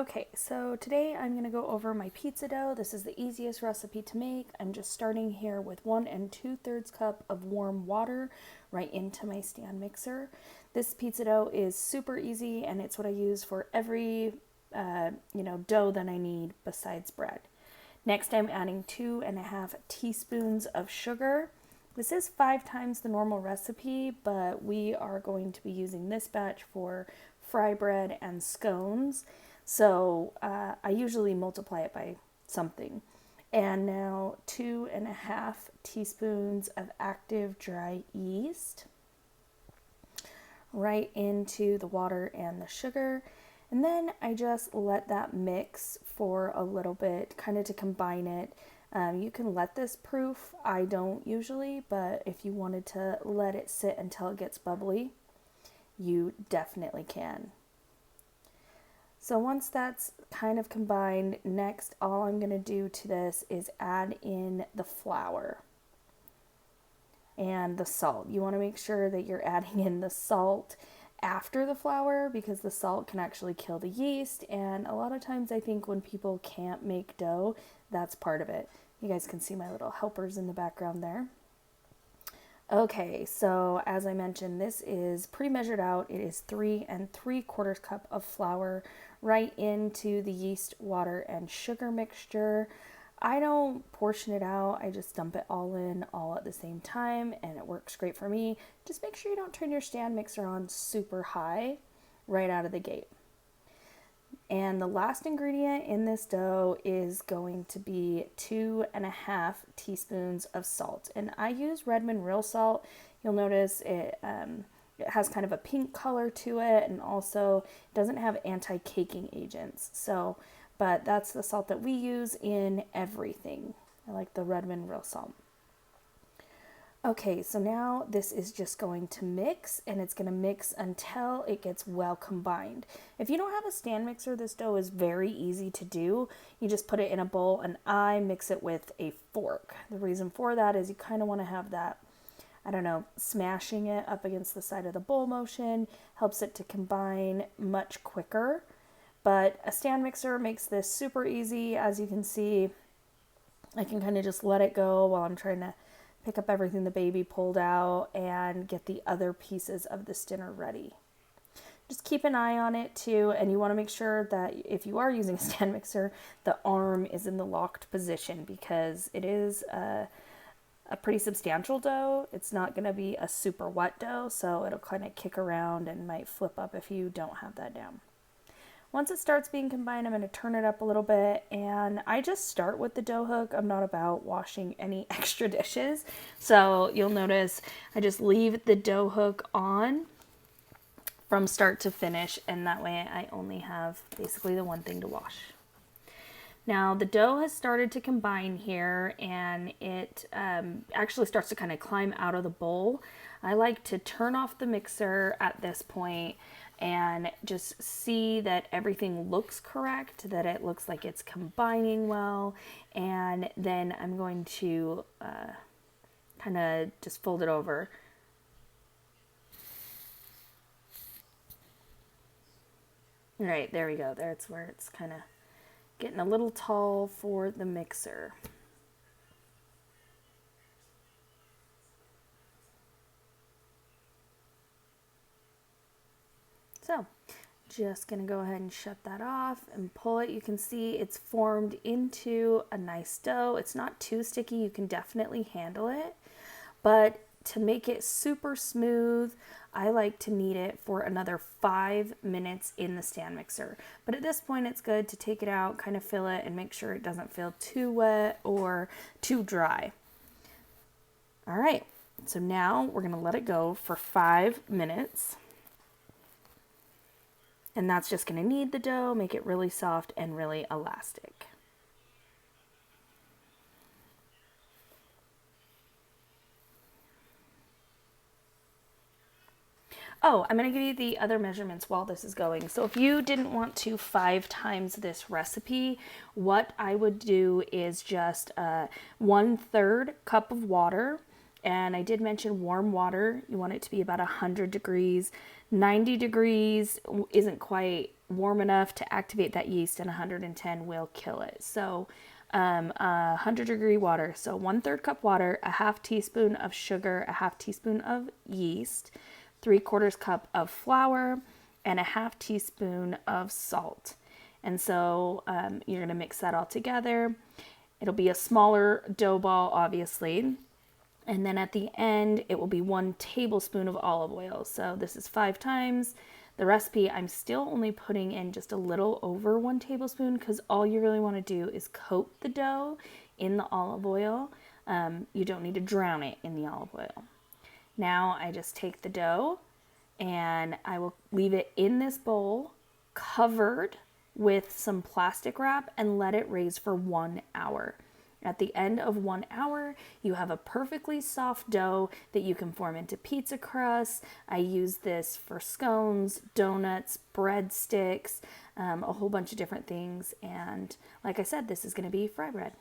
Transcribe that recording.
Okay, so today I'm going to go over my pizza dough. This is the easiest recipe to make. I'm just starting here with 1 2/3 cup of warm water right into my stand mixer. This pizza dough is super easy and it's what I use for every dough that I need besides bread. Next, I'm adding 2.5 teaspoons of sugar. This is 5 times the normal recipe, but we are going to be using this batch for fry bread and scones. So I usually multiply it by something. And now 2.5 teaspoons of active dry yeast right into the water and the sugar. And then I just let that mix for a little bit, kind of to combine it. You can let this proof. I don't usually, but if you wanted to let it sit until it gets bubbly, you definitely can. So once that's kind of combined, next all I'm going to do to this is add in the flour and the salt. You want to make sure that you're adding in the salt after the flour because the salt can actually kill the yeast, and a lot of times I think when people can't make dough, that's part of it. You guys can see my little helpers in the background there. Okay, so as I mentioned, this is pre-measured out. It is 3 3/4 cup of flour right into the yeast, water, and sugar mixture. I don't portion it out. I just dump it all in all at the same time, and it works great for me. Just make sure you don't turn your stand mixer on super high right out of the gate. And the last ingredient in this dough is going to be 2.5 teaspoons of salt. And I use Redmond real salt. You'll notice it has kind of a pink color to it, and also doesn't have anti-caking agents. But that's the salt that we use in everything. I like the Redmond real salt. Okay, so now this is just going to mix, and it's going to mix until it gets well combined. If you don't have a stand mixer, this dough is very easy to do. You just put it in a bowl, and I mix it with a fork. The reason for that is you kind of want to have that, smashing it up against the side of the bowl motion helps it to combine much quicker. But a stand mixer makes this super easy. As you can see, I can kind of just let it go while I'm trying to pick up everything the baby pulled out and get the other pieces of this dinner ready. Just keep an eye on it too, and you want to make sure that if you are using a stand mixer, the arm is in the locked position because it is a pretty substantial dough. It's not going to be a super wet dough, so it'll kind of kick around and might flip up if you don't have that down. Once it starts being combined, I'm going to turn it up a little bit, and I just start with the dough hook. I'm not about washing any extra dishes, so you'll notice I just leave the dough hook on from start to finish, and that way I only have basically the one thing to wash. Now the dough has started to combine here, and it actually starts to kind of climb out of the bowl. I like to turn off the mixer at this point and just see that everything looks correct, that it looks like it's combining well, and then I'm going to kind of just fold it over. All right, there we go. That's where it's kind of getting a little tall for the mixer. So just going to go ahead and shut that off and pull it. You can see it's formed into a nice dough. It's not too sticky. You can definitely handle it. But to make it super smooth, I like to knead it for another 5 minutes in the stand mixer. But at this point, it's good to take it out, kind of fill it, and make sure it doesn't feel too wet or too dry. All right, so now we're going to let it go for 5 minutes. And that's just going to knead the dough, make it really soft and really elastic. Oh, I'm going to give you the other measurements while this is going. So if you didn't want to 5 times this recipe, what I would do is just 1/3 cup of water And I did mention warm water. You want it to be about 100 degrees. 90 degrees isn't quite warm enough to activate that yeast, and 110 will kill it. So 100-degree water. So 1/3 cup water, a half teaspoon of sugar, a half teaspoon of yeast, 3/4 cup of flour, and a half teaspoon of salt. And so you're going to mix that all together. It'll be a smaller dough ball, obviously. And then at the end, it will be 1 tablespoon of olive oil. So this is 5 times. The recipe, I'm still only putting in just a little over 1 tablespoon because all you really want to do is coat the dough in the olive oil. You don't need to drown it in the olive oil. Now I just take the dough and I will leave it in this bowl covered with some plastic wrap and let it raise for 1 hour. At the end of 1 hour, you have a perfectly soft dough that you can form into pizza crust. I use this for scones, donuts, breadsticks, a whole bunch of different things. And like I said, this is going to be fry bread.